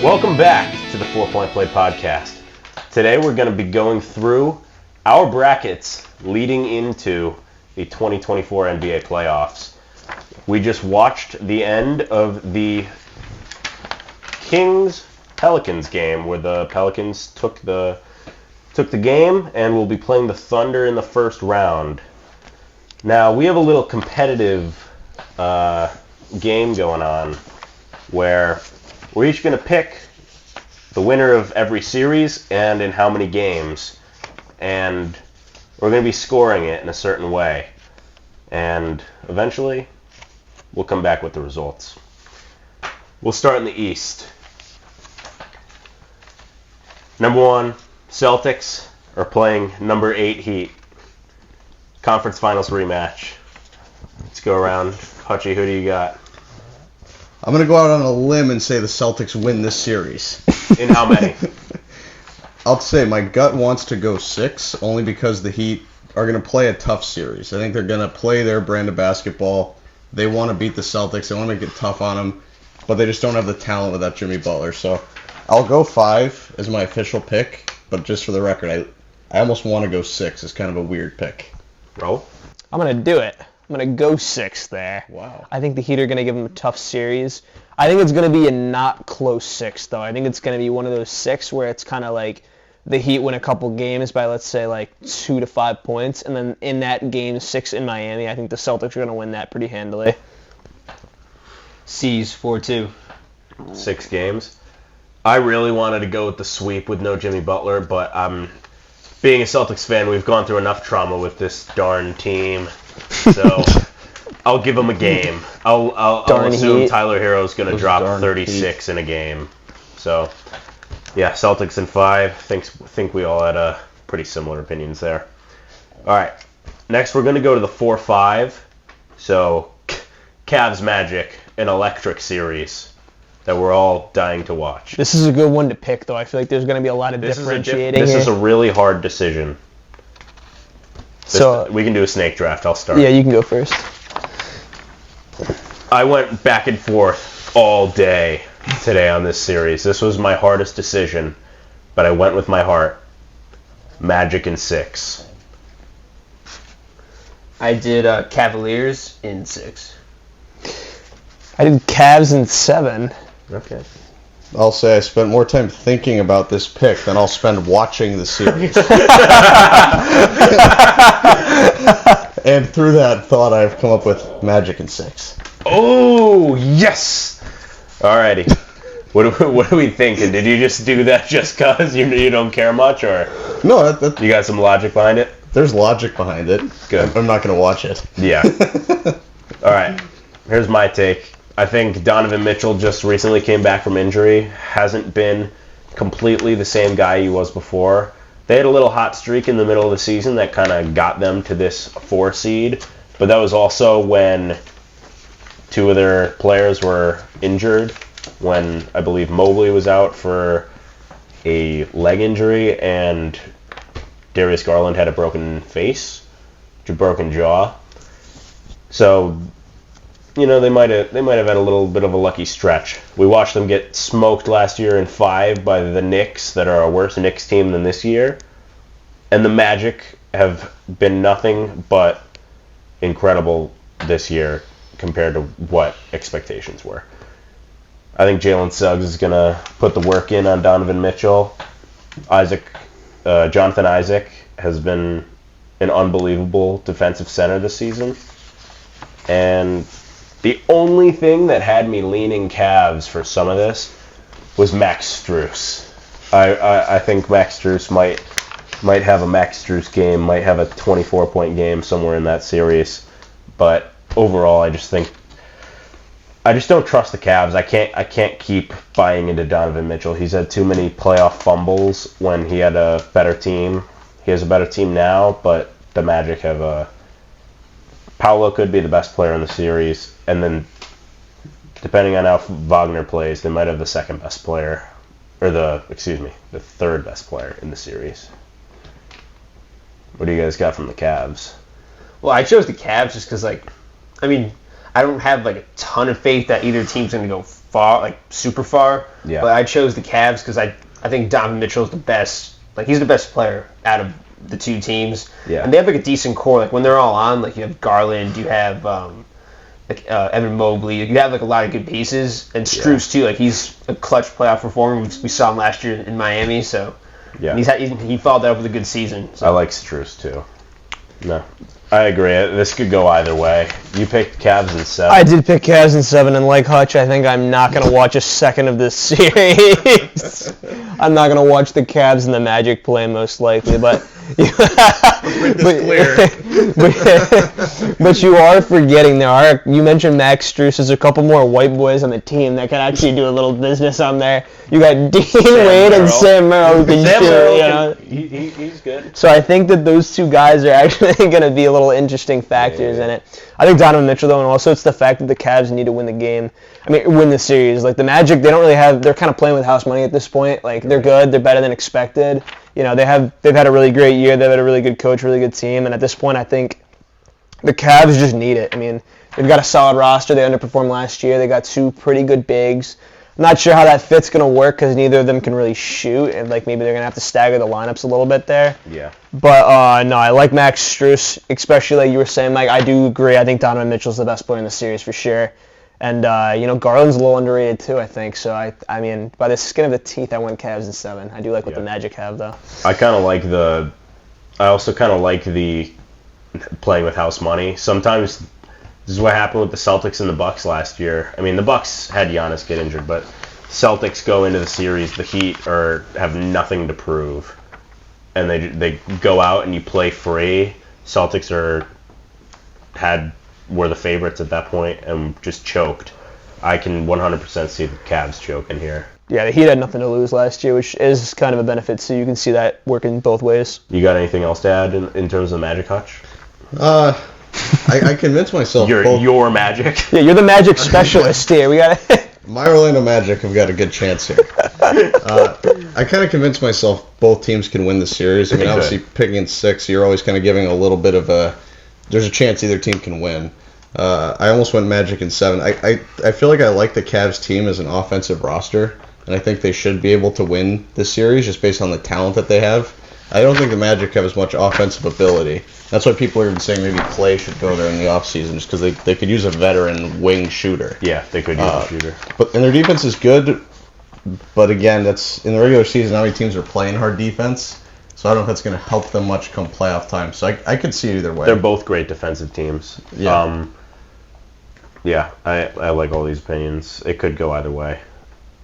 Welcome back to the 4 Point Play podcast. Today we're going to be going through our brackets leading into the 2024 NBA playoffs. We just watched the end of the Kings-Pelicans game where the Pelicans took the game and will be playing the Thunder in the first round. Now, we have a little competitive game going on where we're each going to pick the winner of every series and in how many games. And we're going to be scoring it in a certain way. And eventually, we'll come back with the results. We'll start in the East. Number 1, Celtics are playing number 8 Heat. Conference Finals rematch. Let's go around. Hutchie, who do you got? I'm going to go out on a limb and say the Celtics win this series. In how many? I'll say my gut wants to go 6, only because the Heat are going to play a tough series. I think they're going to play their brand of basketball. They want to beat the Celtics. They want to make it tough on them, but they just don't have the talent without Jimmy Butler. So I'll go 5 as my official pick, but just for the record, I almost want to go 6. It's kind of a weird pick. Raul? I'm going to do it. I'm going to go 6 there. Wow. I think the Heat are going to give them a tough series. I think it's going to be a not close 6, though. I think it's going to be one of those 6 where it's kind of like the Heat win a couple games by, let's say, like 2 to 5 points. And then in that game 6 in Miami, I think the Celtics are going to win that pretty handily. C's 4-2. 6 games. I really wanted to go with the sweep with no Jimmy Butler, but being a Celtics fan, we've gone through enough trauma with this darn team. So I'll give them a game. I'll assume Heat. Tyler Hero's going to drop 36 in a game. So, yeah, Celtics in 5. Think we all had pretty similar opinions there. All right, next we're going to go to the 4-5. So, Cavs Magic, an electric series that we're all dying to watch. This is a good one to pick, though. I feel like there's going to be a lot of differentiating This here. is a really hard decision. We can do a snake draft. I'll start. Yeah, you can go first. I went back and forth all day today on this series. This was my hardest decision, but I went with my heart. Magic in 6. I did Cavaliers in 6. I did Cavs in 7. Okay. I'll say I spent more time thinking about this pick than I'll spend watching the series. And through that thought, I've come up with Magic in 6. Oh, yes! Alrighty. What are we thinking? Did you just do that just because you don't care much, or No, you got some logic behind it? there's logic behind it. Good. I'm not going to watch it. Yeah. Alright. Here's my take. I think Donovan Mitchell just recently came back from injury. Hasn't been completely the same guy he was before. They had a little hot streak in the middle of the season that kind of got them to this 4 seed. But that was also when 2 of their players were injured. When I believe Mobley was out for a leg injury and Darius Garland had a broken face, a broken jaw. So, they might have had a little bit of a lucky stretch. We watched them get smoked last year in 5 by the Knicks, that are a worse Knicks team than this year. And the Magic have been nothing but incredible this year compared to what expectations were. I think Jalen Suggs is going to put the work in on Donovan Mitchell. Jonathan Isaac has been an unbelievable defensive center this season. And the only thing that had me leaning Cavs for some of this was Max Strus. I think Max Strus might have a Max Strus game, might have a 24-point game somewhere in that series. But overall, I just don't trust the Cavs. I can't keep buying into Donovan Mitchell. He's had too many playoff fumbles when he had a better team. He has a better team now, but the Magic have Paolo could be the best player in the series, and then depending on how Wagner plays, they might have the second best player, or the third best player in the series. What do you guys got from the Cavs? Well, I chose the Cavs just because, I don't have, a ton of faith that either team's going to go far, like super far. Yeah. But I chose the Cavs because I think Donovan Mitchell's the best. Like he's the best player out of the two teams. Yeah. And they have like a decent core. Like when they're all on, like you have Garland, you have Evan Mobley. You have like a lot of good pieces, and Strus too. Like he's a clutch playoff performer. We saw him last year in Miami. So Yeah. he followed that up with a good season. So. I like Strus too. No, I agree. This could go either way. You picked Cavs in 7. I did pick Cavs in 7, and like Hutch, I think I'm not going to watch a second of this series. I'm not going to watch the Cavs and the Magic play, most likely, but... but you are forgetting you mentioned Max Strus. There's a couple more white boys on the team that can actually do a little business on there. You got Dean Wade and Sam Merrill who can He's good. So I think that those two guys are actually going to be a little interesting factors in it. I think Donovan Mitchell, though, and also it's the fact that the Cavs need to win the game. Win the series. Like the Magic, they don't really have. They're kind of playing with house money at this point. Like they're good. They're better than expected. They've had a really great year. They've had a really good coach, really good team, and at this point, I think the Cavs just need it. They've got a solid roster. They underperformed last year. They got 2 pretty good bigs. I'm not sure how that fit's going to work because neither of them can really shoot, and maybe they're going to have to stagger the lineups a little bit there. Yeah. But no, I like Max Strus, especially like you were saying, Mike. I do agree. I think Donovan Mitchell's the best player in the series for sure. And Garland's a little underrated too, I think. So by the skin of the teeth, I went Cavs in 7. I do like what the Magic have though. I also kind of like the playing with house money. Sometimes this is what happened with the Celtics and the Bucks last year. The Bucks had Giannis get injured, but Celtics go into the series, the Heat have nothing to prove, and they go out and you play free. Celtics were the favorites at that point and just choked. I can 100% see the Cavs choking here. Yeah, the Heat had nothing to lose last year, which is kind of a benefit, so you can see that working both ways. You got anything else to add in terms of Magic, Hutch? I convinced myself. Your Magic? Yeah, you're the Magic specialist here. We got my Orlando Magic have got a good chance here. I kind of convinced myself both teams can win the series. Obviously picking in 6, you're always kind of giving a little bit of there's a chance either team can win. I almost went Magic in 7. I feel like I like the Cavs team as an offensive roster, and I think they should be able to win this series just based on the talent that they have. I don't think the Magic have as much offensive ability. That's why people are even saying maybe Clay should go there in the offseason, just because they could use a veteran wing shooter. Yeah, they could use a shooter. And their defense is good, but again, that's in the regular season, how many teams are playing hard defense. So I don't know if that's going to help them much come playoff time. So I could see it either way. They're both great defensive teams. Yeah. I like all these opinions. It could go either way.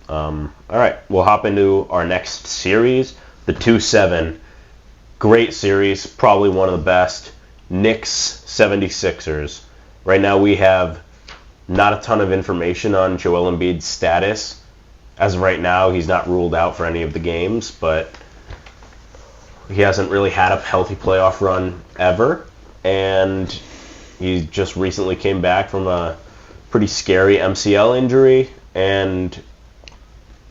All right, we'll hop into our next series, the 2-7. Great series, probably one of the best. Knicks 76ers. Right now we have not a ton of information on Joel Embiid's status. As of right now, he's not ruled out for any of the games, but he hasn't really had a healthy playoff run ever, and he just recently came back from a pretty scary MCL injury, and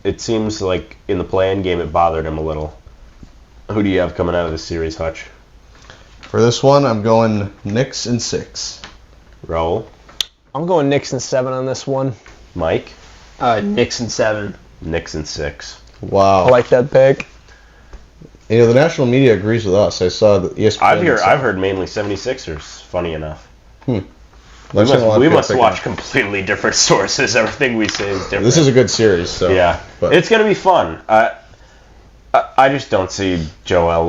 it seems like in the play-in game it bothered him a little. Who do you have coming out of this series, Hutch? For this one, I'm going Knicks in 6. Raul? I'm going Knicks in 7 on this one. Mike? Knicks in 7. Knicks in 6. Wow. I like that pick. The national media agrees with us. I saw the ESPN. I've heard mainly 76ers, funny enough. We must watch completely different sources. Everything we say is different. This is a good series, so. Yeah. But it's going to be fun. I just don't see Joel.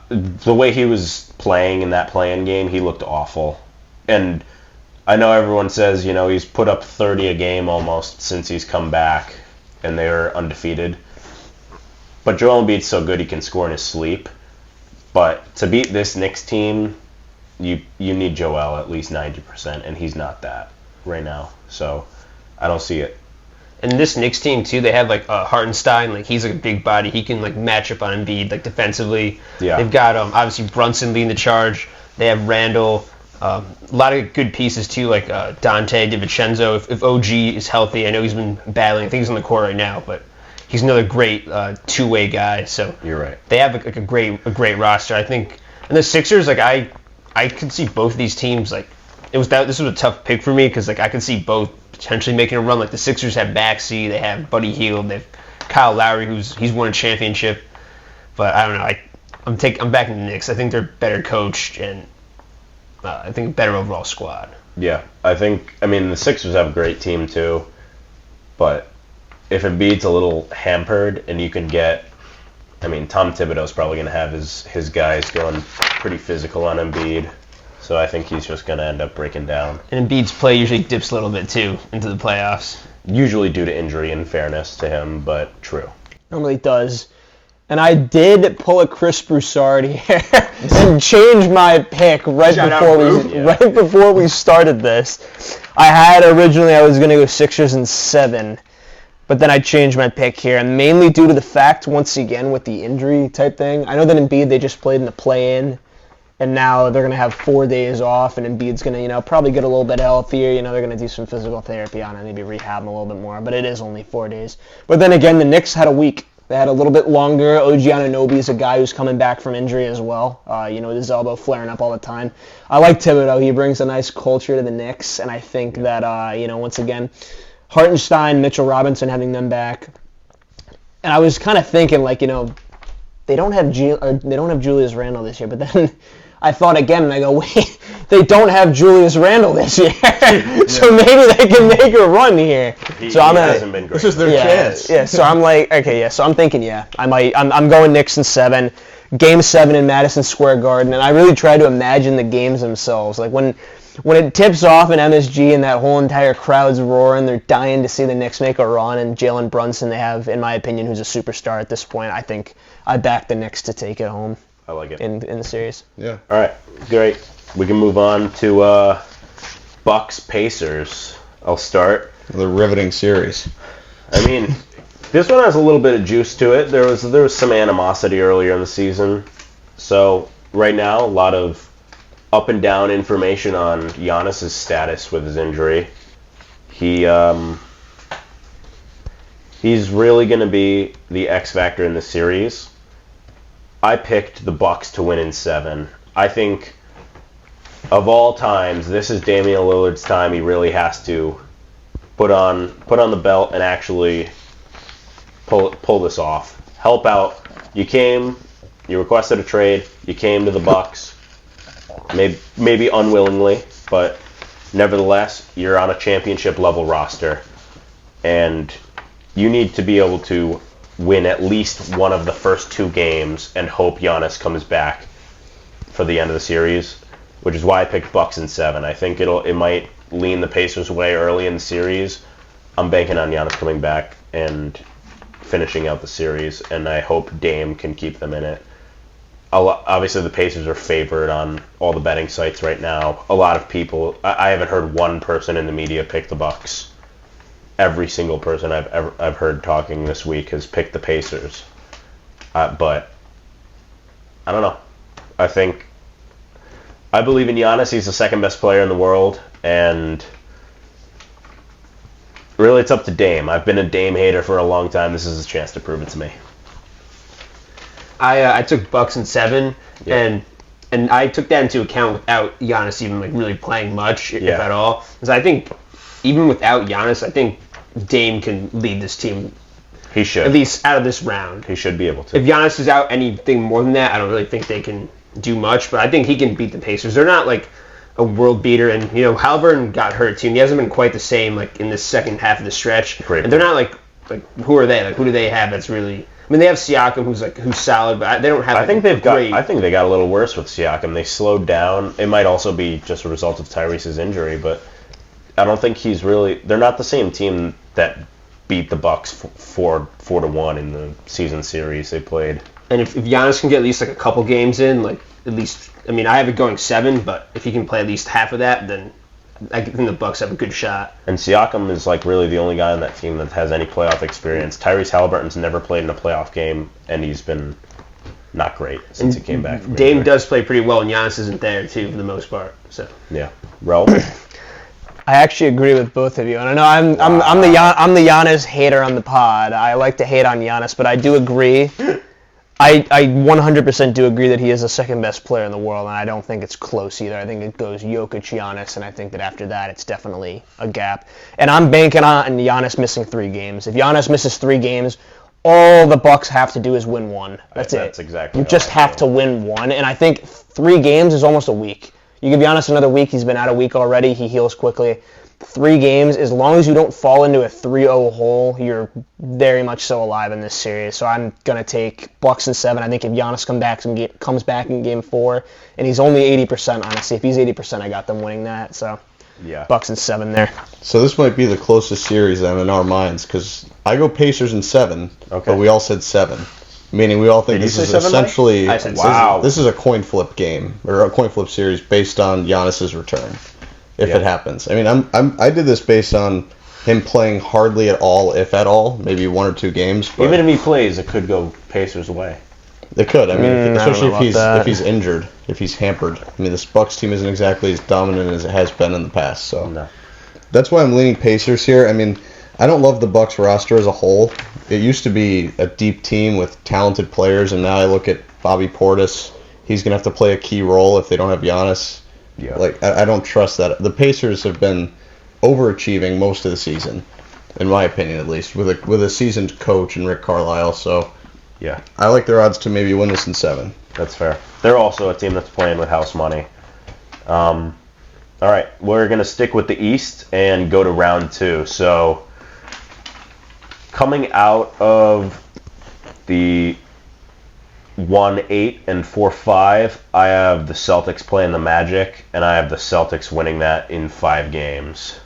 The way he was playing in that play-in game, he looked awful. And I know everyone says, he's put up 30 a game almost since he's come back, and they're undefeated. But Joel Embiid's so good he can score in his sleep. But to beat this Knicks team, you need Joel at least 90%, and he's not that right now. So I don't see it. And this Knicks team too, they have Hartenstein, he's a big body. He can match up on Embiid defensively. Yeah. They've got obviously Brunson leading the charge. They have Randall. A lot of good pieces too, Dante DiVincenzo. If OG is healthy, I know he's been battling. I think he's on the court right now, but he's another great two-way guy. So you're right. They have a great roster. I think, and the Sixers, I could see both of these teams. This was a tough pick for me because I could see both potentially making a run. Like the Sixers have Maxey, they have Buddy Hield, they have Kyle Lowry, he's won a championship. But I don't know. I'm backing the Knicks. I think they're better coached and I think a better overall squad. Yeah, the Sixers have a great team too, but if Embiid's a little hampered and you can get, Tom Thibodeau's probably going to have his guys going pretty physical on Embiid, so I think he's just going to end up breaking down. And Embiid's play usually dips a little bit too into the playoffs. Usually due to injury, in fairness to him, but true. Normally does. And I did pull a Chris Broussard here and change my pick right before we started this. I was going to go Sixers in 7, but then I changed my pick here, and mainly due to the fact, once again, with the injury type thing. I know that Embiid, they just played in the play-in, and now they're going to have 4 days off, and Embiid's going to, probably get a little bit healthier. They're going to do some physical therapy on it, maybe rehab him a little bit more, but it is only 4 days. But then again, the Knicks had a week. They had a little bit longer. OG Anunoby is a guy who's coming back from injury as well. With his elbow flaring up all the time. I like Thibodeau. He brings a nice culture to the Knicks, and I think that, once again, Hartenstein, Mitchell Robinson, having them back. And I was kind of thinking, they don't have Julius Randle this year, but then I thought again, and I go, wait, they don't have Julius Randle this year, so maybe they can make a run here. He hasn't been great. This is their chance. Yeah, so I'm like, okay, yeah, so I'm thinking, I'm going Knicks in 7, Game 7 in Madison Square Garden, and I really try to imagine the games themselves. Like when it tips off in MSG and that whole entire crowd's roaring, they're dying to see the Knicks make a run, and Jalen Brunson, they have, in my opinion, who's a superstar at this point. I think I back the Knicks to take it home. I like it. In the series. Yeah. All right, great. We can move on to Bucks Pacers. I'll start. The riveting series. This one has a little bit of juice to it. There was some animosity earlier in the season. So right now, a lot of up and down information on Giannis's status with his injury. He's really going to be the X factor in the series. I picked the Bucks to win in 7. I think of all times, this is Damian Lillard's time. He really has to put on the belt and actually pull this off. Help out. You requested a trade. You came to the Bucks, maybe unwillingly, but nevertheless, you're on a championship level roster, and you need to be able to win at least one of the first 2 games and hope Giannis comes back for the end of the series, which is why I picked Bucks in 7. I think it might lean the Pacers' way early in the series. I'm banking on Giannis coming back and finishing out the series, and I hope Dame can keep them in it. Obviously, the Pacers are favored on all the betting sites right now. A lot of people, I haven't heard one person in the media pick the Bucks. Every single person I've heard talking this week has picked the Pacers. But I don't know. I believe in Giannis. He's the second best player in the world, and really it's up to Dame. I've been a Dame hater for a long time. This is his chance to prove it to me. I took Bucks in 7, and I took that into account without Giannis even really playing much, if at all. Because I think even without Giannis, I think Dame can lead this team. He should. At least out of this round. He should be able to. If Giannis is out anything more than that, I don't really think they can do much, but I think he can beat the Pacers. They're not a world beater, and Halliburton got hurt too, and he hasn't been quite the same in the second half of the stretch. Great. And they're not who are they? Who do they have that's really? They have Siakam who's solid, but they don't have. I think they got a little worse with Siakam. They slowed down. It might also be just a result of Tyrese's injury, but I don't think he's really. They're not the same team that beat the Bucks 4-1 in the season series they played. And if Giannis can get at least a couple games in, at least, I have it going 7, but if he can play at least half of that, then I think the Bucks have a good shot. And Siakam is really the only guy on that team that has any playoff experience. Tyrese Halliburton's never played in a playoff game, and he's been not great since he came back. Dame does play pretty well, and Giannis isn't there too for the most part. So yeah, Raul. I actually agree with both of you, and I know I'm the Giannis hater on the pod. I like to hate on Giannis, but I do agree. I 100% do agree that he is the second best player in the world, and I don't think it's close either. I think it goes Jokic, Giannis, and I think that after that it's definitely a gap. And I'm banking on Giannis missing 3 games. If Giannis misses 3 games, all the Bucks have to do is win one. That's it. That's exactly. You just have to win one, and I think 3 games is almost a week. You give Giannis another week. He's been out a week already. He heals quickly. 3 games, as long as you don't fall into a 3-0 hole, you're very much so alive in this series. So I'm going to take Bucks in 7. I think if Giannis comes back in Game 4, and he's only 80%, honestly. If he's 80%, I got them winning that. So yeah, Bucks in 7 there. So this might be the closest series then in our minds, because I go Pacers in 7, but we all said 7. Meaning we all think this is essentially... I said wow. This is a coin flip game, or a coin flip series based on Giannis's return. If it happens. I mean, I did this based on him playing hardly at all, if at all, maybe 1 or 2 games. But even if he plays, it could go Pacers away. It could. I mean, especially if he's injured, if he's hampered. I mean, this Bucks team isn't exactly as dominant as it has been in the past. So that's why I'm leaning Pacers here. I mean, I don't love the Bucks roster as a whole. It used to be a deep team with talented players, and now I look at Bobby Portis. He's gonna have to play a key role if they don't have Giannis. Yeah. Like, I don't trust that. The Pacers have been overachieving most of the season, in my opinion at least, with a seasoned coach and Rick Carlisle. So yeah, I like their odds to maybe win this in 7. That's fair. They're also a team that's playing with house money. All right, we're going to stick with the East and go to round 2. So coming out of the 1-8 and 4-5, I have the Celtics playing the Magic, and I have the Celtics winning that in 5 games.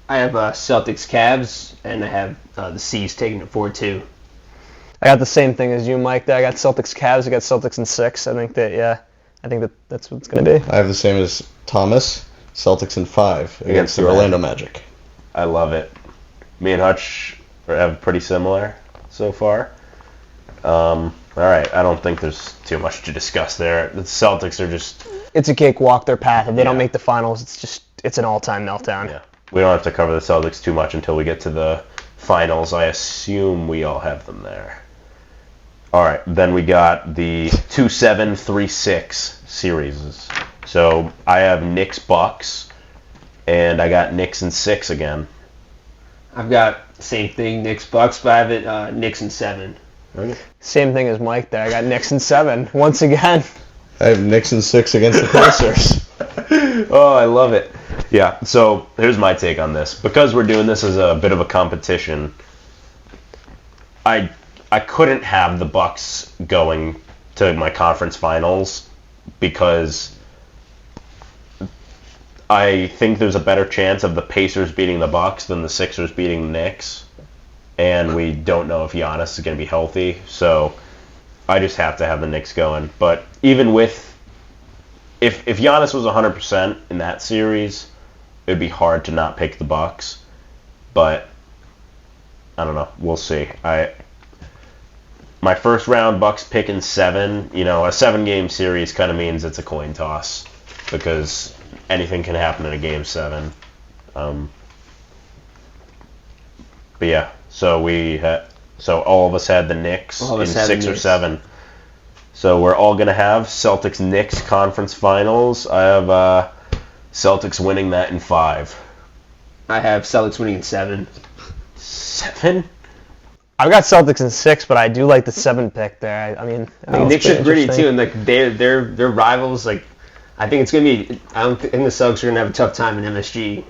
I have Celtics Cavs, and I have the C's taking it 4-2. I got the same thing as you, Mike. I got Celtics Cavs. I got Celtics in 6. I think that's what it's going to be. I have the same as Thomas, Celtics in 5 against the Orlando Magic. I love it. Me and Hutch have pretty similar so far. All right, I don't think there's too much to discuss there. The Celtics are just... It's a cakewalk, their path. If they don't make the finals, it's an all-time meltdown. Yeah. We don't have to cover the Celtics too much until we get to the finals. I assume we all have them there. All right, then we got the 2-7, 3-6 series. So I have Knicks Bucks, and I got Knicks in 6 again. I've got the same thing, Knicks Bucks, but I have it Knicks in 7. Okay. Same thing as Mike there. I got Knicks in 7 once again. I have Knicks in 6 against the Pacers. Oh, I love it. Yeah, so here's my take on this. Because we're doing this as a bit of a competition, I couldn't have the Bucks going to my conference finals because I think there's a better chance of the Pacers beating the Bucks than the Sixers beating the Knicks. And we don't know if Giannis is going to be healthy, so I just have to have the Knicks going. But even with, if Giannis was 100% in that series, it would be hard to not pick the Bucks. But I don't know. We'll see. My first round Bucks pick in 7. You know, a 7-game series kind of means it's a coin toss because anything can happen in a game 7. But yeah. So all of us had the Knicks in 6 or 7. So we're all gonna have Celtics-Knicks conference finals. I have Celtics winning that in 5. I have Celtics winning in 7. 7? I've got Celtics in 6, but I do like the 7 pick there. I mean, Knicks are gritty too, and like they're rivals. Like I think it's gonna be. I don't think the Celtics are gonna have a tough time in MSG.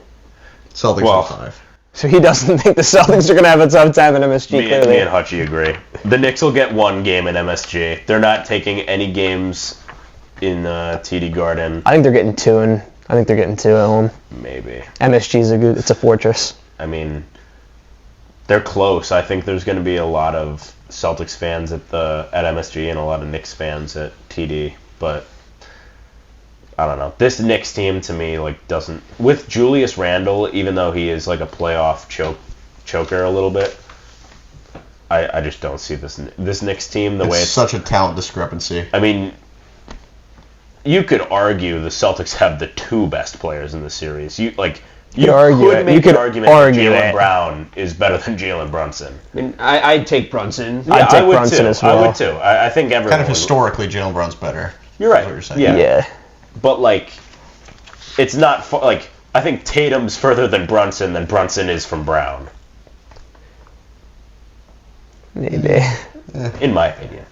Celtics in 5. So he doesn't think the Celtics are going to have a tough time in MSG, clearly. Me and Hutchie agree. The Knicks will get 1 game in MSG. They're not taking any games in TD Garden. I think they're getting 2, and I think they're getting 2 at home. Maybe. MSG's it's a fortress. I mean, they're close. I think there's going to be a lot of Celtics fans at MSG and a lot of Knicks fans at TD, but I don't know. This Knicks team to me doesn't, with Julius Randle, even though he is like a playoff choker a little bit, I just don't see this Knicks team the way it's such a talent discrepancy. I mean, you could argue the Celtics have the 2 best players in the series. You could argue could it. make You could an argument argue that Jalen it. Brown is better than Jalen Brunson. I mean, I'd take Brunson. Yeah, I'd take I would Brunson too. as well. I would too. I think everyone Kind of would. historically, Jalen Brown's better. You're right. Is what you're saying. Yeah. Yeah. But like, it's not like I think Tatum's further than Brunson is from Brown, Maybe. in my opinion.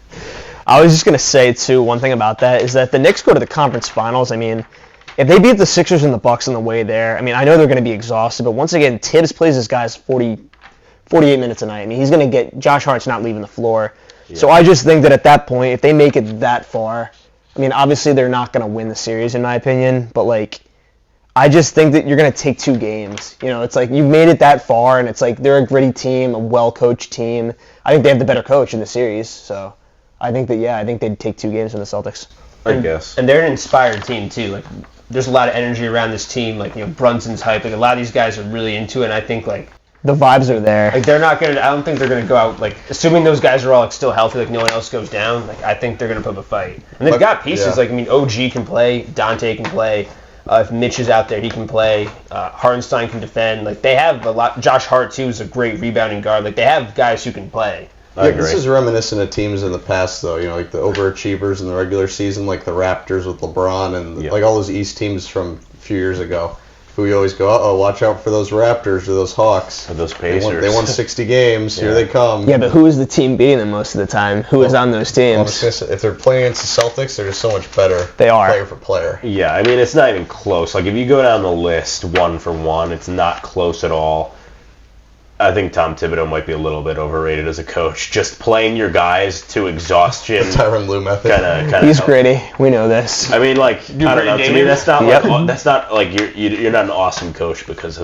I was just going to say, too, one thing about that is that the Knicks go to the conference finals. I mean, if they beat the Sixers and the Bucks on the way there, I mean, I know they're going to be exhausted, but once again, Tibbs plays his guys 48 minutes a night. I mean, he's going to get – Josh Hart's not leaving the floor. Yeah. So I just think that at that point, if they make it that far, I mean, obviously they're not going to win the series, in my opinion, but, like, I just think that you're going to take 2 games. You know, it's like you've made it that far, and it's like they're a gritty team, a well-coached team. I think they have the better coach in the series, so I think they'd take 2 games from the Celtics. I guess. And they're an inspired team, too. Like, there's a lot of energy around this team. Like, you know, Brunson's hype. Like, a lot of these guys are really into it, and I think, like, the vibes are there. Like, they're not going to – I don't think they're going to go out, like, assuming those guys are all, like, still healthy, like, no one else goes down, like, I think they're going to put up a fight. And they've got pieces. Yeah. Like, I mean, OG can play. Dante can play. If Mitch is out there, he can play. Hartenstein can defend. Like, they have a lot. Josh Hart, too, is a great rebounding guard. Like, they have guys who can play. Yeah, this is reminiscent of teams in the past, though. You know, like the overachievers in the regular season, like the Raptors with LeBron, and like all those East teams from a few years ago, who we always go, uh-oh, watch out for those Raptors or those Hawks. Or those Pacers. They won 60 games. Here they come. Yeah, but who is the team beating them most of the time? Who is on those teams? If they're playing against the Celtics, they're just so much better. They are. Player for player. Yeah, I mean, it's not even close. Like, if you go down the list one for one, it's not close at all. I think Tom Thibodeau might be a little bit overrated as a coach. Just playing your guys to exhaustion. Tyronn Lue method. Kind of. He's gritty. We know this. I mean, like, I don't know. To me, that's not Yep. like you're not an awesome coach because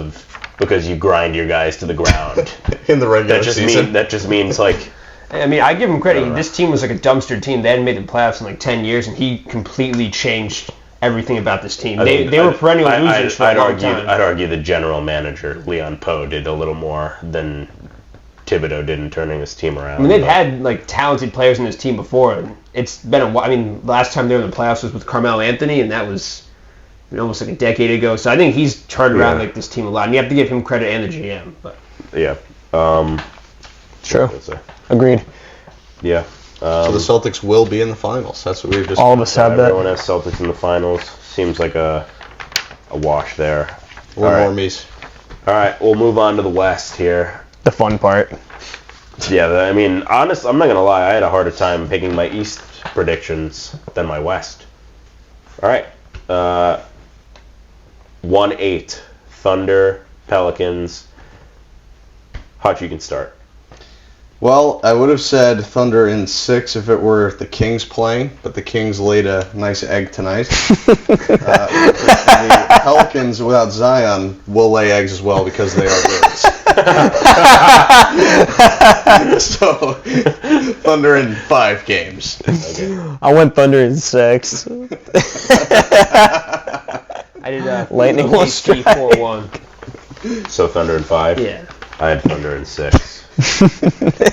you grind your guys to the ground. In the regular season. That just means like. I mean, I give him credit. This team was like a dumpster team. They hadn't made the playoffs in like 10 years, and he completely changed everything about this team. They were perennial losers for a long time. I'd argue the general manager, Leon Poe, did a little more than Thibodeau did in turning this team around. I mean, they've had like talented players in this team before. And it's been a while. I mean, last time they were in the playoffs was with Carmelo Anthony, and that was almost like a decade ago. So I think he's turned around like this team a lot, and you have to give him credit and the GM. But yeah, true. Agreed. Yeah. So the Celtics will be in the finals. That's what we've just. All of us have that. Everyone has Celtics in the finals. Seems like a wash there. One normies. All right, we'll move on to the West here. The fun part. Yeah, I mean, honestly, I'm not gonna lie. I had a harder time picking my East predictions than my West. All right, 1-8, Thunder, Pelicans. Hutch, you can start. Well, I would have said Thunder in 6 if it were the Kings playing, but the Kings laid a nice egg tonight. The Pelicans without Zion will lay eggs as well because they are birds. So, Thunder in 5 games. Okay. I went Thunder in 6. I did Lightning will strike. 4-1. So Thunder in 5. Yeah. I had Thunder in 6.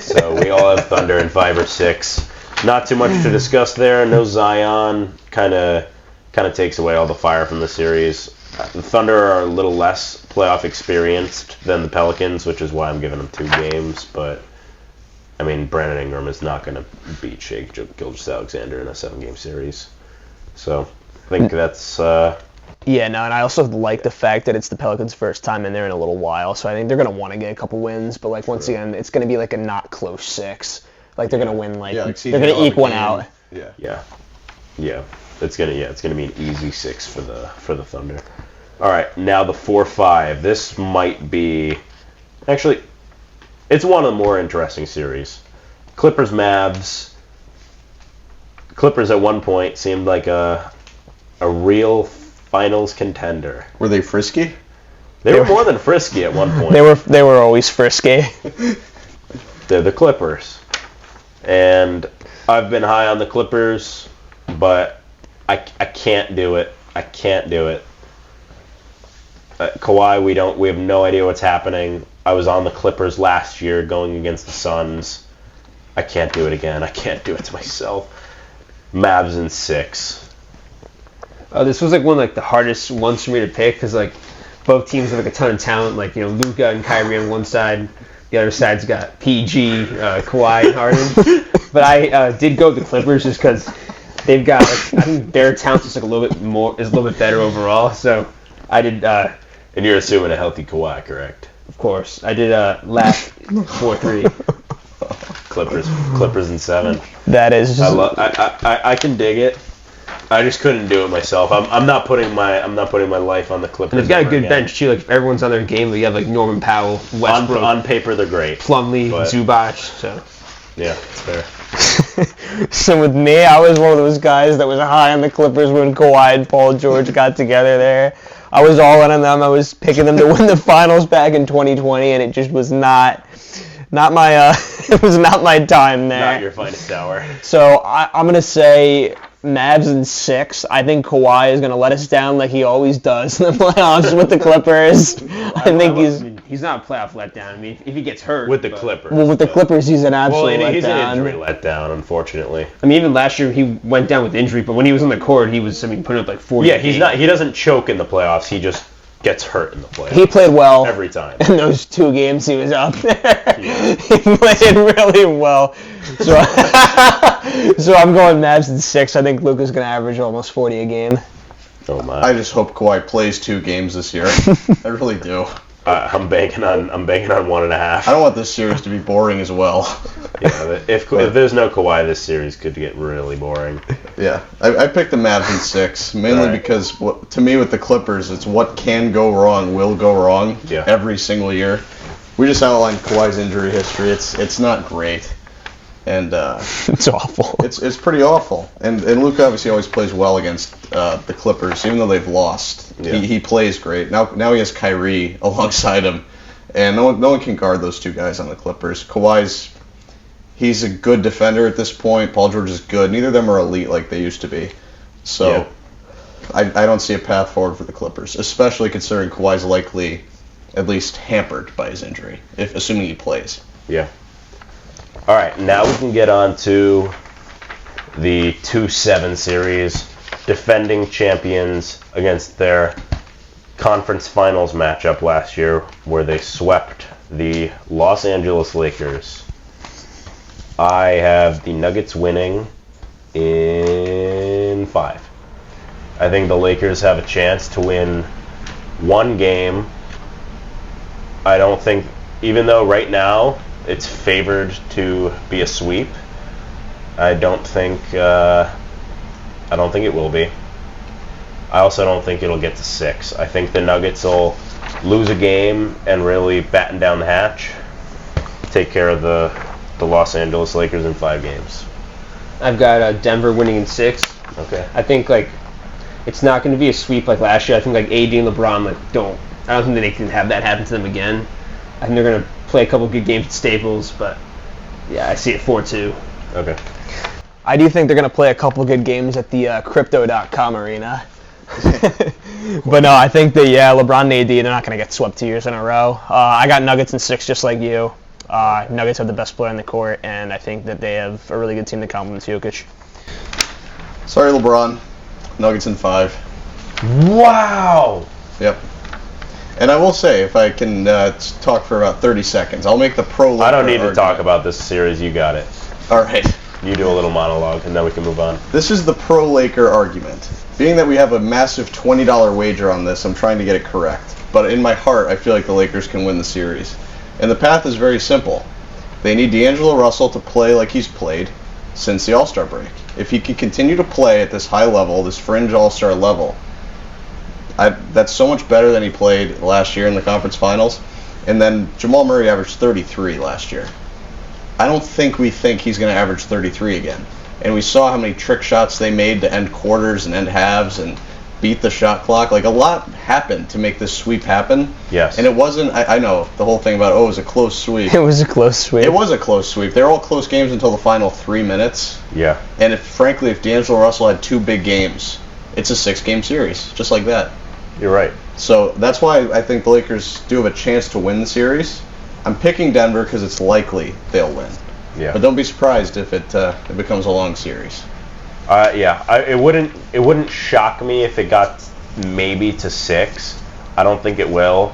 So we all have Thunder in 5 or 6. Not too much to discuss there. No Zion. Kind of takes away all the fire from the series. The Thunder are a little less playoff experienced than the Pelicans, which is why I'm giving them 2 games. But I mean, Brandon Ingram is not going to beat Shai Gilgeous-Alexander in a 7-game series. So I think that's. Yeah, no, and I also like the fact that it's the Pelicans' first time in there in a little while, so I think they're going to want to get a couple wins, but, like, once again, it's going to be, like, a not close 6. Like, they're going to win, like they're going to eke one out. Yeah. It's gonna be an easy 6 for the Thunder. All right, now the 4-5. This might be, actually, it's one of the more interesting series. Clippers-Mavs. Clippers at one point seemed like a real finals contender. Were they frisky? They were more than frisky at one point. They were always frisky. They're the Clippers. And I've been high on the Clippers, but I can't do it. Kawhi, we have no idea what's happening. I was on the Clippers last year going against the Suns. I can't do it again. I can't do it to myself. Mavs in 6. This was like one of like the hardest ones for me to pick because like both teams have like a ton of talent. Like, Luka and Kyrie on one side. The other side's got PG, Kawhi, and Harden. But I did go with the Clippers just because they've got, I think their talent's just like a little bit better overall. So I did. And you're assuming a healthy Kawhi, correct? Of course, I did laugh 4-3. Clippers in 7. That is. I can dig it. I just couldn't do it myself. I'm not putting my life on the Clippers. And they've got a good again. bench too. Like if everyone's on their game, but you have like Norman Powell, Westbrook, On paper, they're great. Plumlee, Zubac. So yeah, it's fair. So with me, I was one of those guys that was high on the Clippers when Kawhi and Paul George got together there. I was all in on them. I was picking them to win the finals back in 2020, and it just was not my it was not my time there. Not your finest hour. So I'm gonna say Mavs in 6. I think Kawhi is gonna let us down like he always does in the playoffs with the Clippers. I think he's not a playoff letdown. I mean, if he gets hurt with the Clippers. Well, with the Clippers, he's an absolute letdown. He's an injury letdown, unfortunately. I mean, even last year he went down with injury, but when he was on the court, he was putting up like 40. Yeah, he doesn't choke in the playoffs. He just gets hurt in the playoffs. He played well every time. In those 2 games he was out there. Yeah. He played really well. So I'm going Mavs in 6. I think Luka's going to average almost 40 a game. Oh my! I just hope Kawhi plays 2 games this year. I really do. I'm banking on 1.5. I don't want this series to be boring as well. Yeah, if there's no Kawhi, this series could get really boring. Yeah, I picked the Mavs in 6 mainly because to me with the Clippers, it's what can go wrong will go wrong every single year. We just outlined Kawhi's injury history. It's not great, and it's awful. It's pretty awful. And Luka obviously always plays well against the Clippers, even though they've lost. Yeah. He plays great. Now he has Kyrie alongside him, and no one can guard those 2 guys on the Clippers. He's a good defender at this point. Paul George is good. Neither of them are elite like they used to be. So I don't see a path forward for the Clippers, especially considering Kawhi's likely at least hampered by his injury, assuming he plays. Yeah. All right, now we can get on to the 2-7 series, defending champions against their conference finals matchup last year where they swept the Los Angeles Lakers. I have the Nuggets winning in 5. I think the Lakers have a chance to win 1 game. I don't think, even though right now it's favored to be a sweep, I don't think it will be. I also don't think it'll get to 6. I think the Nuggets will lose a game and really batten down the hatch, take care of the Los Angeles Lakers in 5 games. I've got Denver winning in 6. Okay. I think it's not going to be a sweep like last year. I think AD and LeBron I don't think they can have that happen to them again. I think they're going to play a couple good games at Staples, but yeah, I see it 4-2. Okay. I do think they're going to play a couple good games at the Crypto.com arena. But no, I think that, LeBron and AD, they're not going to get swept 2 years in a row. I got Nuggets in 6 just like you. Nuggets have the best player on the court, and I think that they have a really good team that complements Jokic. Sorry, LeBron. Nuggets in 5. Wow! Yep. And I will say, if I can talk for about 30 seconds, I'll make the pro-Laker I don't need to argument. talk about this series. You got it. All right. You do a little monologue, and then we can move on. This is the pro-Laker argument. Being that we have a massive $20 wager on this, I'm trying to get it correct. But in my heart, I feel like the Lakers can win the series. And the path is very simple. They need D'Angelo Russell to play like he's played since the All-Star break. If he can continue to play at this high level, this fringe All-Star level, that's so much better than he played last year in the conference finals. And then Jamal Murray averaged 33 last year. I don't think he's going to average 33 again. And we saw how many trick shots they made to end quarters and end halves and beat the shot clock. A lot happened to make this sweep happen. Yes. And it wasn't, I know, the whole thing about, it was a close sweep. It was a close sweep. It was a close sweep. They were all close games until the final 3 minutes. Yeah. And if D'Angelo Russell had 2 big games, it's a 6-game series, just like that. You're right. So that's why I think the Lakers do have a chance to win the series. I'm picking Denver because it's likely they'll win. Yeah. But don't be surprised if it becomes a long series. It wouldn't shock me if it got maybe to 6. I don't think it will.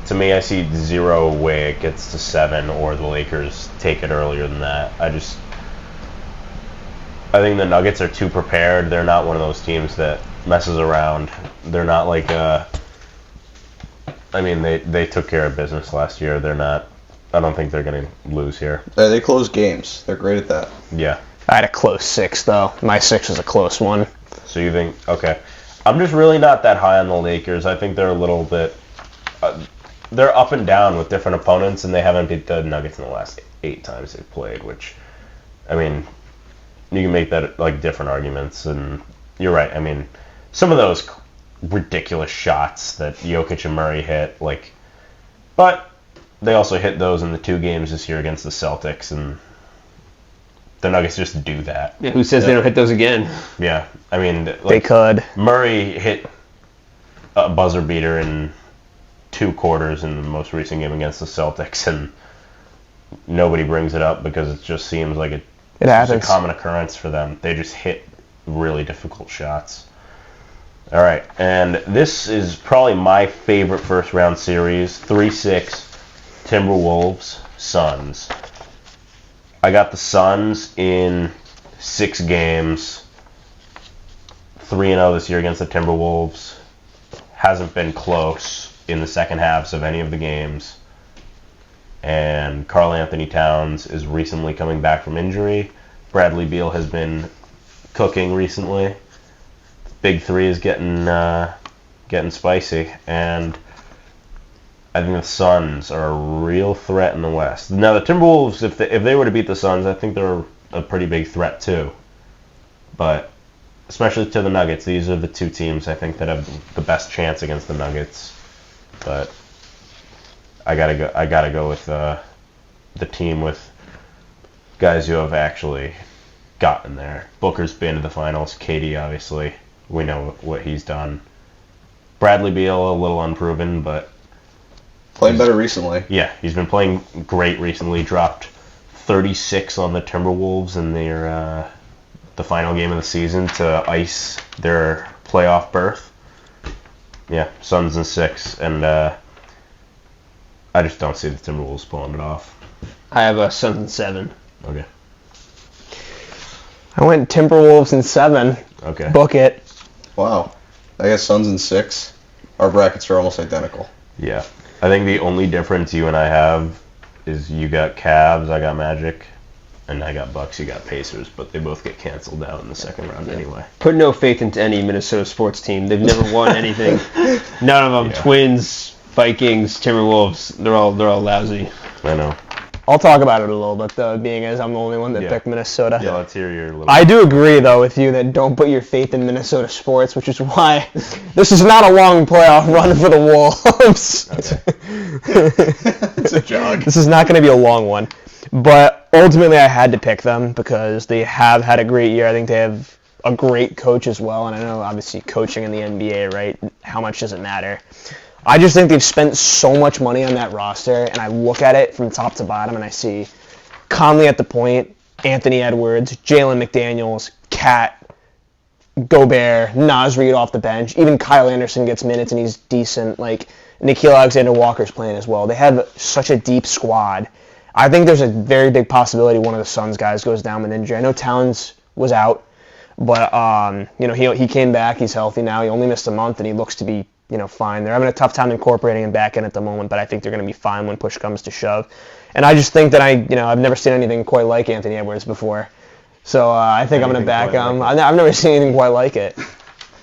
To me, I see zero way it gets to 7 or the Lakers take it earlier than that. I think the Nuggets are too prepared. They're not one of those teams that messes around. They're not like they took care of business last year. I don't think they're going to lose here. They close games. They're great at that. Yeah. I had a close 6, though. My 6 was a close one. So you think, okay. I'm just really not that high on the Lakers. I think they're a little bit, they're up and down with different opponents, and they haven't beat the Nuggets in the last 8 times they've played, which, I mean, you can make that like different arguments, and you're right. I mean, some of those ridiculous shots that Jokic and Murray hit, but they also hit those in the 2 games this year against the Celtics, and the Nuggets just do that. Yeah, who says they don't hit those again? Yeah, I mean, They could. Murray hit a buzzer beater in 2 quarters in the most recent game against the Celtics, and nobody brings it up because it just seems like it's a common occurrence for them. They just hit really difficult shots. All right, and this is probably my favorite first round series, 3-6, Timberwolves, Suns. I got the Suns in 6 games, 3-0 this year against the Timberwolves. Hasn't been close in the second halves of any of the games. And Karl Anthony Towns is recently coming back from injury. Bradley Beal has been cooking recently. Big 3 is getting spicy, and I think the Suns are a real threat in the West. Now the Timberwolves, if they were to beat the Suns, I think they're a pretty big threat too. But especially to the Nuggets, these are the 2 teams I think that have the best chance against the Nuggets. But I gotta go with the team with guys who have actually gotten there. Booker's been to the finals. KD, obviously, we know what he's done. Bradley Beal, a little unproven, but playing better recently. Yeah, he's been playing great recently. Dropped 36 on the Timberwolves in the final game of the season to ice their playoff berth. Yeah, Suns in 6, and I just don't see the Timberwolves pulling it off. I have a Suns in 7. Okay. I went Timberwolves in 7. Okay. Book it. Wow. I got Suns in 6. Our brackets are almost identical. Yeah. I think the only difference you and I have is you got Cavs, I got Magic, and I got Bucks, you got Pacers, but they both get canceled out in the second round anyway. Put no faith into any Minnesota sports team. They've never won anything. None of them. Yeah. Twins, Vikings, Timberwolves. They're all lousy. I know. I'll talk about it a little bit, though, being as I'm the only one that Yeah. picked Minnesota. Yeah, let's hear your little... I do agree, though, with you that don't put your faith in Minnesota sports, which is why this is not a long playoff run for the Wolves. It's a jog. This is not going to be a long one. But ultimately, I had to pick them because they have had a great year. I think they have a great coach as well. And I know, obviously, coaching in the NBA, right? How much does it matter? I just think they've spent so much money on that roster, and I look at it from top to bottom, and I see Conley at the point, Anthony Edwards, Jalen McDaniels, Cat, Gobert, Naz Reid off the bench. Even Kyle Anderson gets minutes, and he's decent. Like, Nickeil Alexander-Walker's playing as well. They have such a deep squad. I think there's a very big possibility one of the Suns guys goes down with injury. I know Towns was out, but he came back. He's healthy now. He only missed a month, and he looks to be fine. They're having a tough time incorporating him back in at the moment, but I think they're going to be fine when push comes to shove. And I just think that I've never seen anything quite like Anthony Edwards before. So I think I'm going to back him. I've never seen anything quite like it.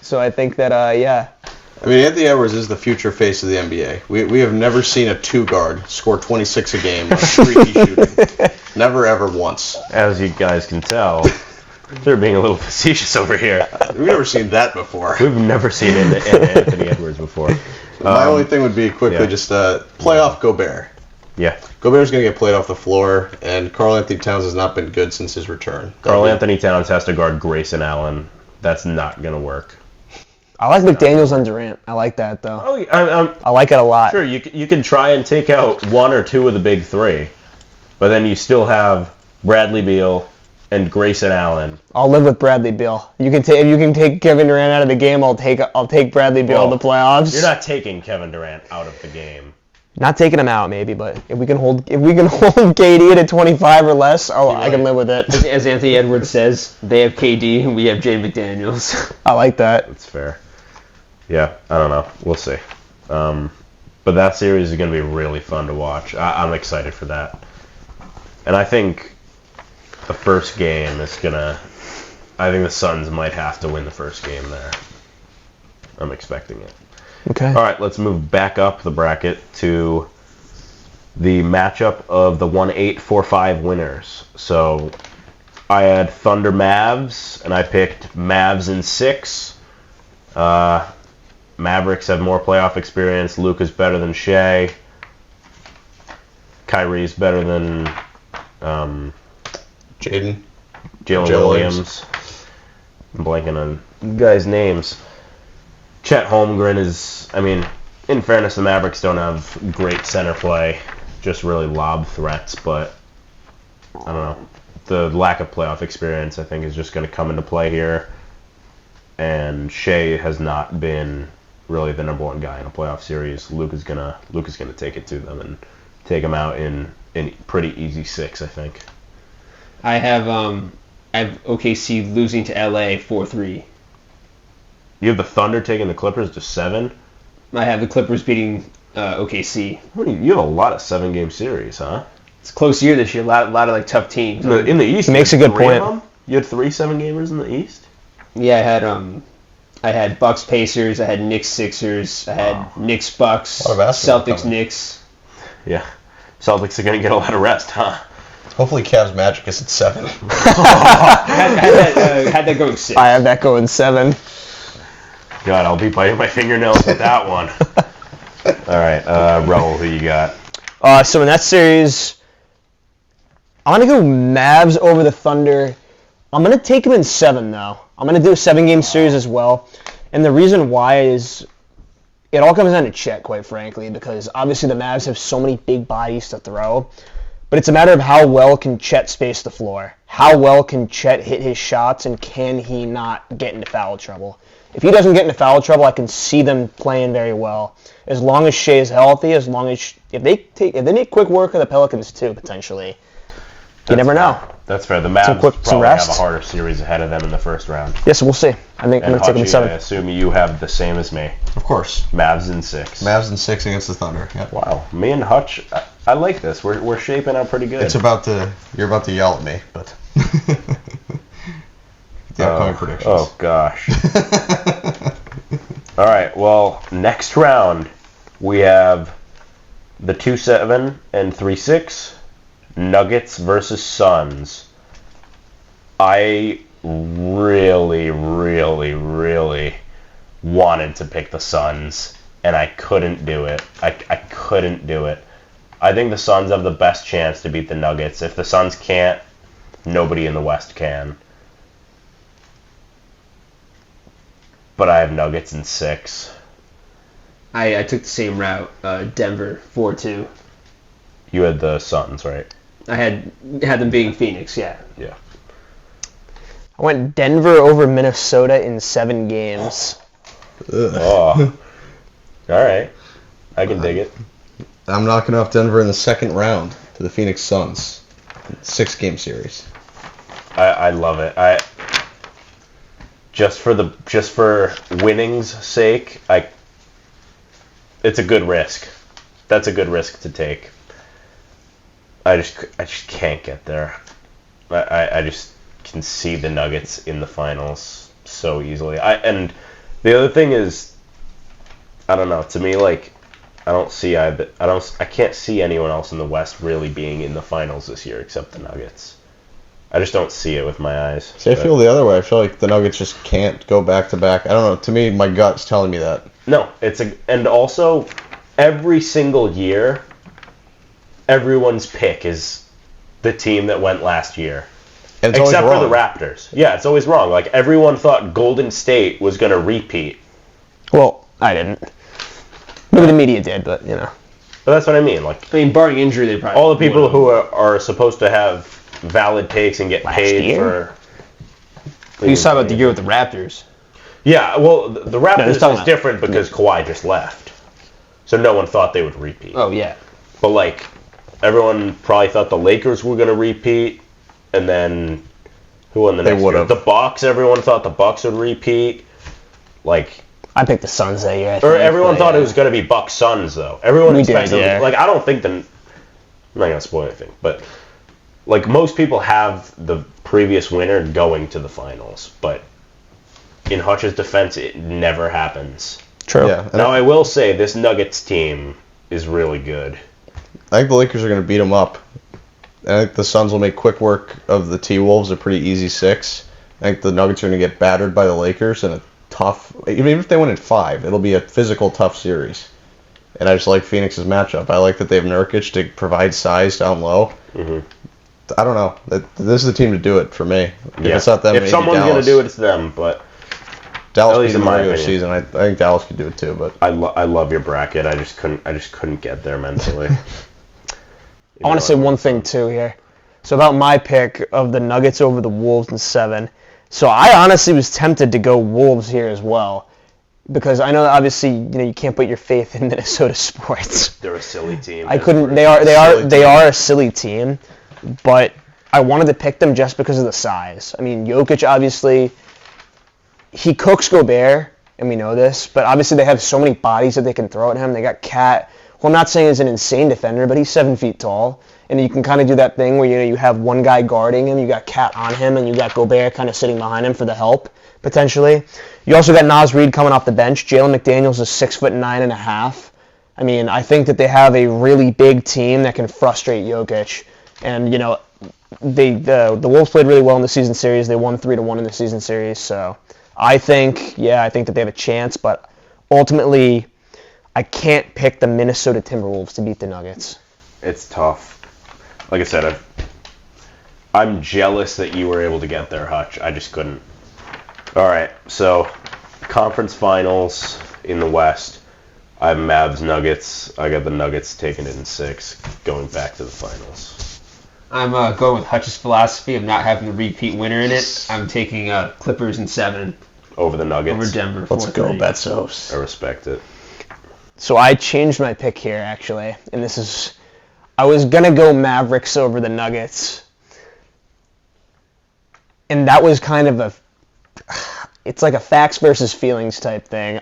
So I think that, yeah. I mean, Anthony Edwards is the future face of the NBA. We have never seen a 2-guard score 26 a game on streaky shooting. Never, ever once. As you guys can tell, they're being a little facetious over here. We've never seen that before. We've never seen Anthony Edwards before. My only thing would be quickly just play off Gobert. Yeah. Gobert's going to get played off the floor, and Karl Anthony Towns has not been good since his return. Karl Anthony Towns has to guard Grayson Allen. That's not going to work. I like McDaniels on Durant. I like that, though. Oh, I like it a lot. Sure, you can try and take out 1 or 2 of the big 3, but then you still have Bradley Beal, and Grayson Allen. I'll live with Bradley Beal. If you can take Kevin Durant out of the game, I'll take Bradley Beal in the playoffs. You're not taking Kevin Durant out of the game. Not taking him out, maybe, but if we can hold KD to 25 or less, I can live with it. As Anthony Edwards says, they have KD and we have Jay McDaniels. I like that. That's fair. Yeah, I don't know. We'll see. But that series is going to be really fun to watch. I'm excited for that. And I think the first game is going to... I think the Suns might have to win the first game there. I'm expecting it. Okay. All right, let's move back up the bracket to the matchup of the 1-8-4-5 winners. So I had Thunder Mavs, and I picked Mavs in 6. Mavericks have more playoff experience. Luka's better than Shea. Kyrie's better than Jalen Williams. I'm blanking on you guys' names. Chet Holmgren is, in fairness, the Mavericks don't have great center play, just really lob threats, but I don't know. The lack of playoff experience, I think, is just going to come into play here, and Shea has not been really the number one guy in a playoff series. Luka's gonna take it to them and take them out in pretty easy 6, I think. I have OKC losing to LA 4-3. You have the Thunder taking the Clippers to 7? I have the Clippers beating OKC. You have a lot of 7-game series, huh? It's a close year this year. A lot of tough teams. In the East, He makes a good point. You had 3 7-gamers in the East? Yeah, I had Bucks Pacers. I had Knicks Sixers. I had Knicks Bucks. Celtics Knicks. Yeah, Celtics are gonna get a lot of rest, huh? Hopefully Cavs Magic is at 7. had that going 6. I have that going 7. God, I'll be biting my fingernails with that one. All right, Raul, who you got? So in that series, I'm going to go Mavs over the Thunder. I'm going to take them in 7, though. I'm going to do a 7-game series as well. And the reason why is it all comes down to Chet, quite frankly, because obviously the Mavs have so many big bodies to throw. But it's a matter of how well can Chet space the floor. How well can Chet hit his shots, and can he not get into foul trouble? If he doesn't get into foul trouble, I can see them playing very well. As long as Shea is healthy, if they make quick work of the Pelicans too, potentially. You never know. That's fair. The Mavs probably rest. have a harder series ahead of them in the first round. Yes, we'll see. I think I'm going to take them in 7. I assume you have the same as me. Of course. Mavs in 6. Mavs in 6 against the Thunder. Yep. Wow. Me and Hutch, I like this. We're shaping up pretty good. You're about to yell at me, but the upcoming predictions. Oh gosh. All right. Well, next round we have the 2-7 and 3-6 Nuggets versus Suns. I really, really, really wanted to pick the Suns, and I couldn't do it. I couldn't do it. I think the Suns have the best chance to beat the Nuggets. If the Suns can't, nobody in the West can. But I have Nuggets in 6. I took the same route. Denver 4-2. You had the Suns, right? I had them beating Phoenix. Yeah. Yeah. I went Denver over Minnesota in 7 games. Oh. All right. I can dig it. I'm knocking off Denver in the second round to the Phoenix Suns. 6-game series. I love it. Just for winning's sake, it's a good risk. That's a good risk to take. I just can't get there. I just can see the Nuggets in the finals so easily. And the other thing is, I don't know. To me, I can't see anyone else in the West really being in the finals this year except the Nuggets. I just don't see it with my eyes. See, I feel the other way. I feel like the Nuggets just can't go back to back. I don't know. To me, my gut's telling me that. No, and also every single year, everyone's pick is the team that went last year. And except for the Raptors. Yeah, it's always wrong. Like, everyone thought Golden State was going to repeat. Well, I didn't. Maybe the media did, but, you know. But that's what I mean. Like, barring injury, they probably all the people who are supposed to have valid takes and get Last paid year? for. You talking about the year with the Raptors. Yeah, well, the Raptors he's talking is different because Kawhi just left, so no one thought they would repeat. Oh, yeah. But like, everyone probably thought the Lakers were gonna repeat, and then who won the next year? would've. The Bucks. Everyone thought the Bucks would repeat. Like, I picked the Suns that year. or everyone thought it was gonna be Bucks Suns though. Everyone We did, expected. yeah. Like, I don't think I'm not gonna spoil anything, but like most people have the previous winner going to the finals, but in Hutch's defense, it never happens. True. Yeah, and Now I will say this Nuggets team is really good. I think the Lakers are going to beat them up. I think the Suns will make quick work of the T-Wolves, a pretty easy 6. I think the Nuggets are going to get battered by the Lakers in a tough, even if they win in 5, it'll be a physical, tough series. And I just like Phoenix's matchup. I like that they have Nurkic to provide size down low. Mm-hmm. I don't know. This is the team to do it for me. If it's not them, if maybe someone's Dallas. going to do it, it's them. But Dallas at beat least them in in my the regular opinion. season. I think Dallas could do it too, but I love your bracket. I just couldn't get there mentally. I want to say one thing too here. So about my pick of the Nuggets over the Wolves in 7. So I honestly was tempted to go Wolves here as well, because I know that obviously you can't put your faith in Minnesota sports. They're a silly team. I couldn't. They are a silly team, but I wanted to pick them just because of the size. I mean, Jokic obviously he cooks Gobert, and we know this, but obviously they have so many bodies that they can throw at him. They got Cat. Well, I'm not saying he's an insane defender, but he's 7 feet tall, and you can kind of do that thing where you have one guy guarding him, you got Cat on him, and you got Gobert kind of sitting behind him for the help potentially. You also got Naz Reid coming off the bench. Jalen McDaniels is 6'9.5". I mean, I think that they have a really big team that can frustrate Jokic, and the Wolves played really well in the season series. They won 3-1 in the season series, so I think that they have a chance, but ultimately I can't pick the Minnesota Timberwolves to beat the Nuggets. It's tough. Like I said, I'm jealous that you were able to get there, Hutch. I just couldn't. All right, so conference finals in the West. I have Mavs Nuggets. I got the Nuggets taking it in 6, going back to the finals. I'm going with Hutch's philosophy of not having a repeat winner in it. I'm taking Clippers in 7 Over the Nuggets. over Denver. let's go 4-3. Betsos. I respect it. So I changed my pick here, actually, and I was going to go Mavericks over the Nuggets, and that was kind of it's like a facts versus feelings type thing.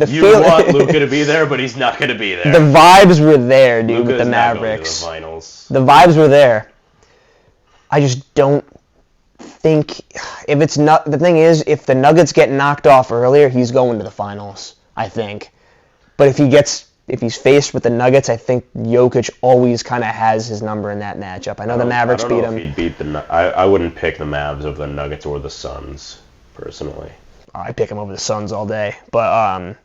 You want Luka to be there, but he's not going to be there. The vibes were there, dude, Luka with the is not going to Mavericks. the finals. The vibes were there. I just don't think if it's not. The thing is, if the Nuggets get knocked off earlier, he's going to the finals, I think. But if he's faced with the Nuggets, I think Jokic always kind of has his number in that matchup. I know the Mavericks beat him. If he'd beat I wouldn't pick the Mavs over the Nuggets or the Suns, personally. I pick him over the Suns all day, but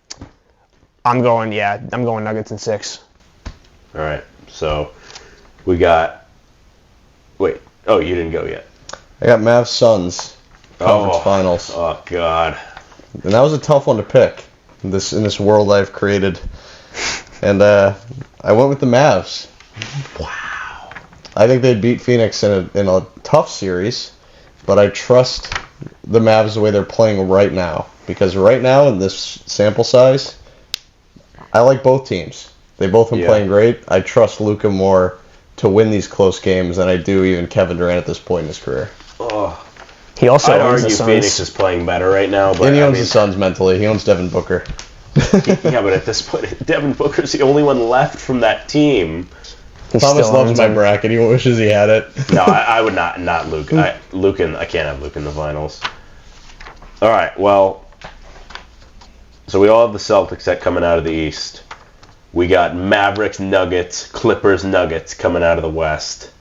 I'm going Nuggets in 6. All right, so we got. Wait, oh, you didn't go yet. I got Mavs Suns conference finals, Oh God. and that was a tough one to pick in this world I've created. And I went with the Mavs. Wow. I think they'd beat Phoenix in a tough series, but I trust the Mavs the way they're playing right now. Because right now, in this sample size, I like both teams. They both been playing great. I trust Luka more to win these close games than I do even Kevin Durant at this point in his career. Oh, He also I'd owns the argue Suns. Phoenix is playing better right now, but And he owns the Suns mentally. He owns Devin Booker. yeah, but at this point, Devin Booker's the only one left from that team. He Thomas still loves owns my him. bracket. He wishes he had it. No, I would not Luke. I can't have Luke in the finals. All right, well, so we all have the Celtics set coming out of the East. We got Mavericks, Nuggets, Clippers, Nuggets coming out of the West.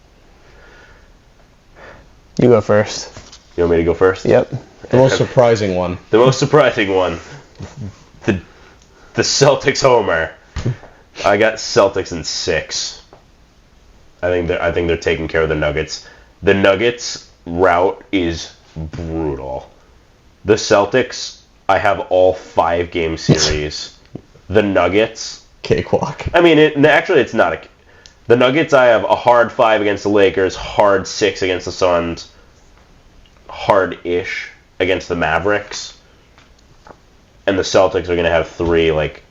You go first. You want me to go first? Yep. The most surprising one. The most surprising one, the Celtics homer. I got Celtics in 6. I think they're taking care of the Nuggets. The Nuggets route is brutal. The Celtics, I have all 5-game series. The Nuggets, Cakewalk. I mean, actually it's not The Nuggets, I have a hard 5 against the Lakers, hard 6 against the Suns, hard-ish against the Mavericks, and the Celtics are going to have 3 like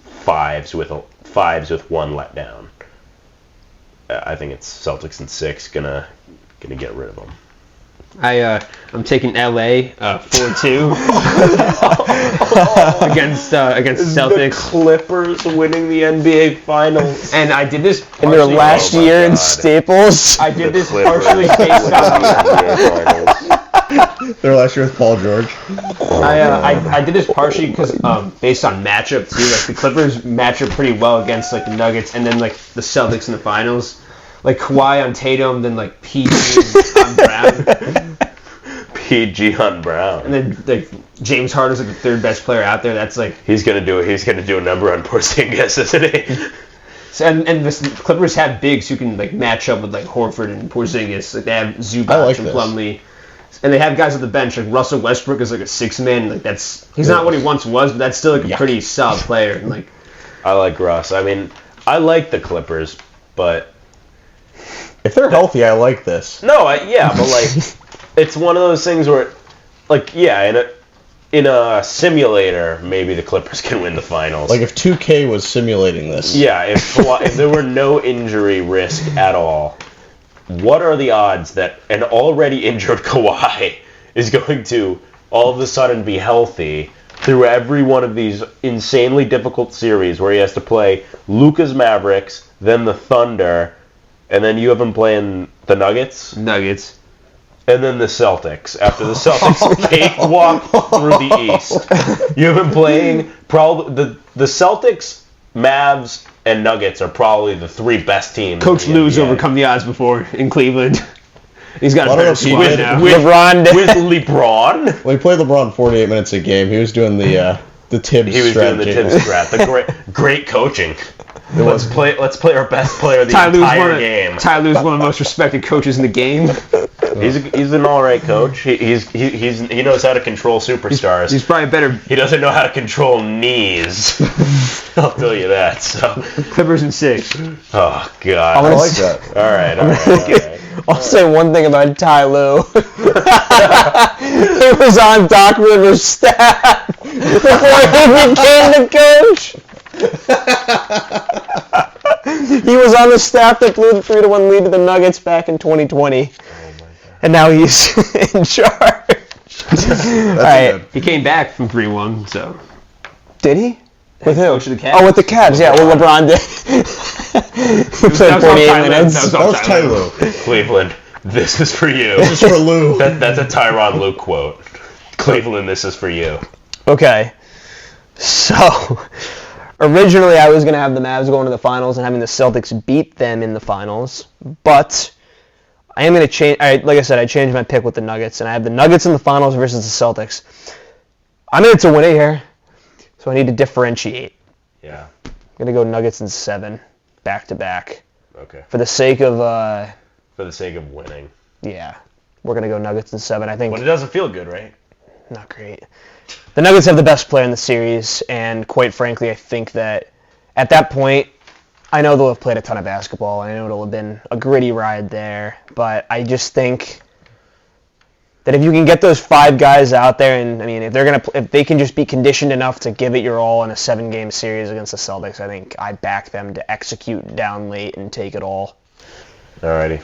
fives with one letdown. I think it's Celtics in 6 gonna get rid of them. I'm taking LA 4-2 against Celtics. The Clippers winning the NBA Finals. And I did this In their partially- last year in God. Staples. I did The this Clippers partially based winning the on. NBA Finals. Their last year with Paul George. I did this partially because based on matchup too. Like the Clippers match up pretty well against like the Nuggets, and then like the Celtics in the finals. Like Kawhi on Tatum, then like PG on Brown, PG on Brown. and then like James Harden's like the third best player out there. That's like He's gonna do a number on Porzingis, isn't he? so, and the Clippers have bigs who can like match up with like Horford and Porzingis. Like they have Zubac I like and this. Plumlee. And they have guys at the bench like Russell Westbrook is like a 6-man. Like he's not what he once was, but that's still like a pretty solid player. And like I like Russ. I mean, I like the Clippers, but If they're healthy, I like this. no, but like, it's one of those things where, like, in a simulator, maybe the Clippers can win the finals. Like if 2K was simulating this. Yeah, if there were no injury risk at all, what are the odds that an already injured Kawhi is going to all of a sudden be healthy through every one of these insanely difficult series where he has to play Luka's Mavericks, then the Thunder, and then you have him playing the Nuggets, Nuggets. and then the Celtics. After the Celtics cakewalk through the East, you have him playing probably the Celtics, Mavs, and Nuggets are probably the 3 best teams. Coach in the Lou's NBA. overcome the odds before in Cleveland. He's got a I don't know better if he squad did. now. LeBron. with LeBron. When he played LeBron 48 minutes a game, he was doing the Tibbs He was strategy. doing the Tibbs strat. The great coaching. Let's play our best player of the Ty Lue's entire game. Ty Lue's one of the most respected coaches in the game. He's an all right coach. He knows how to control superstars. He's probably better. He doesn't know how to control knees. I'll tell you that. So, Clippers in 6. oh god. I like that. All right. I'll say one thing about Ty Lue. He was on Doc Rivers' staff before he became the coach. He was on the staff that blew the 3-1 lead to the Nuggets back in 2020. And now he's in charge. That's right. good. He came back from 3-1, so. Did he? With who? Coach of the Cavs. Oh, with the Cavs, yeah. Well, LeBron did. He played That was all 48 Ty Lue. minutes. That was That all was Ty Ty Lue. Lue. Cleveland, this is for you. This is for Lou. That's a Tyronn Lue quote. Cleveland, this is for you. Okay. So, originally I was going to have the Mavs going to the finals and having the Celtics beat them in the finals, but I am going to change. Like I said, I changed my pick with the Nuggets, and I have the Nuggets in the finals versus the Celtics. I'm in it to win it here, so I need to differentiate. Yeah. I'm going to go Nuggets in 7, back to back. Okay. For the sake of, For the sake of winning. yeah, we're going to go Nuggets in 7. I think But it doesn't feel good, right? not great. The Nuggets have the best player in the series, and quite frankly, I think that at that point, I know they'll have played a ton of basketball, and I know it'll have been a gritty ride there, but I just think that if you can get those 5 guys out there, and I mean, if they can just be conditioned enough to give it your all in a 7-game series against the Celtics, I think I back them to execute down late and take it all. Alrighty.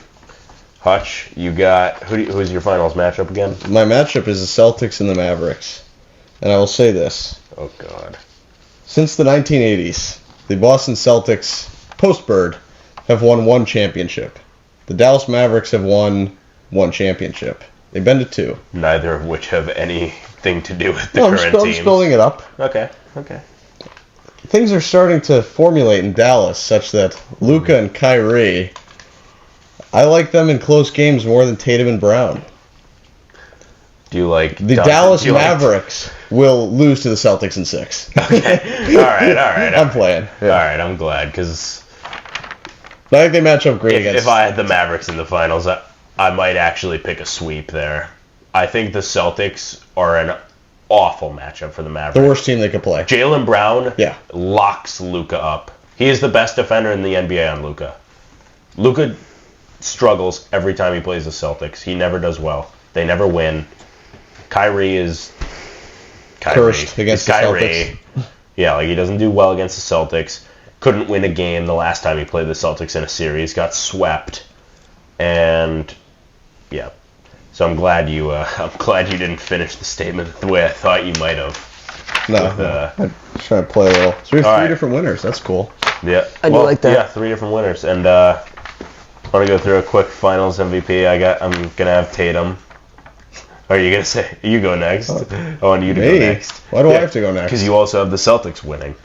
Hutch, you got who's your finals matchup again? My matchup is the Celtics and the Mavericks. And I will say this. Oh god. Since the 1980s, the Boston Celtics, post-Bird, have won 1 championship. The Dallas Mavericks have won 1 championship. They've been to 2. Neither of which have anything to do with the No, I'm current just teams. building it up. Okay. Things are starting to formulate in Dallas such that Luka and Kyrie, I like them in close games more than Tatum and Brown. Do you like The Duncan? Dallas Do you like- Mavericks will lose to the Celtics in 6. Okay. All right. I'm playing. All right. I'm glad because I think they match up great against. if I had the Mavericks in the finals, I might actually pick a sweep there. I think the Celtics are an awful matchup for the Mavericks. the worst team they could play. Jaylen Brown Yeah. locks Luka up He is the best defender in the NBA on Luka. Luka struggles every time he plays the Celtics. He never does well. They never win. Kyrie is cursed against the Celtics. Yeah, like he doesn't do well against the Celtics. Couldn't win a game the last time he played the Celtics in a series. Got swept. And yeah. So I'm glad you didn't finish the statement the way I thought you might have. No, I'm just trying to play a little. So we have three different winners. That's cool. Yeah, I do like that. Yeah, 3 different winners, and I want to go through a quick Finals MVP. I'm gonna have Tatum. Are you gonna say you go next? I want you to go next. Why do I have to go next? Because you also have the Celtics winning.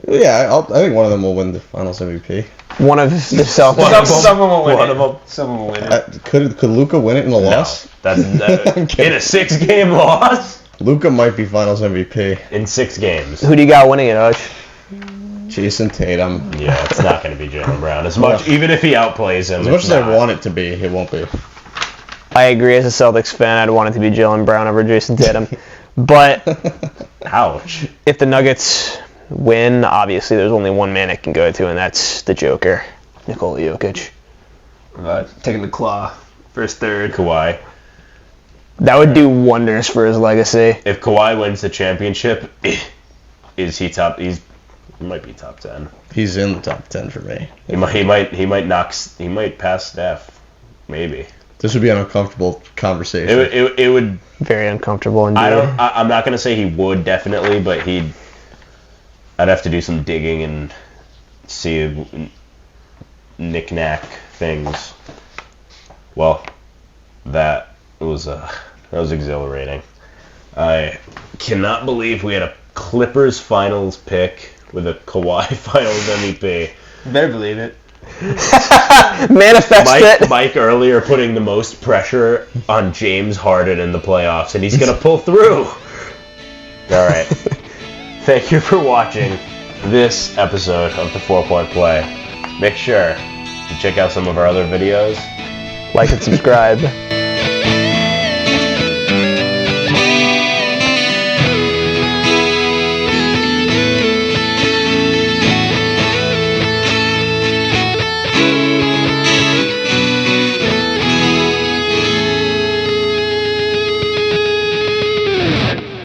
Yeah, I think one of them will win the Finals MVP. One of the Celtics. Someone will win One it. of them. Someone will win it. Could Luka win it in a loss? That's in a 6-game loss. Luka might be Finals MVP. In 6 games. Who do you got winning it, Hutch? Jason Tatum. Yeah, it's not going to be Jaylen Brown. Even if he outplays him. As much as I want it to be, it won't be. I agree. As a Celtics fan, I'd want it to be Jaylen Brown over Jason Tatum. But Ouch. if the Nuggets win, obviously there's only one man it can go to, and that's the Joker, Nikola Jokic. Taking the claw. First, third. Kawhi. That would do wonders for his legacy. If Kawhi wins the championship, is he top? He might be top 10. He's in the top 10 for me. He might pass Steph, maybe. This would be an uncomfortable conversation. It would. Very uncomfortable indeed. I'm not gonna say he would definitely, but I'd have to do some digging and see knick-knack things. Well, that was exhilarating. I cannot believe we had a Clippers finals pick with a Kawhi finals MVP. You better believe it. Manifest it. Mike earlier putting the most pressure on James Harden in the playoffs, and he's gonna pull through. All right. Thank you for watching this episode of the 4-Point Play. Make sure to check out some of our other videos. Like and subscribe.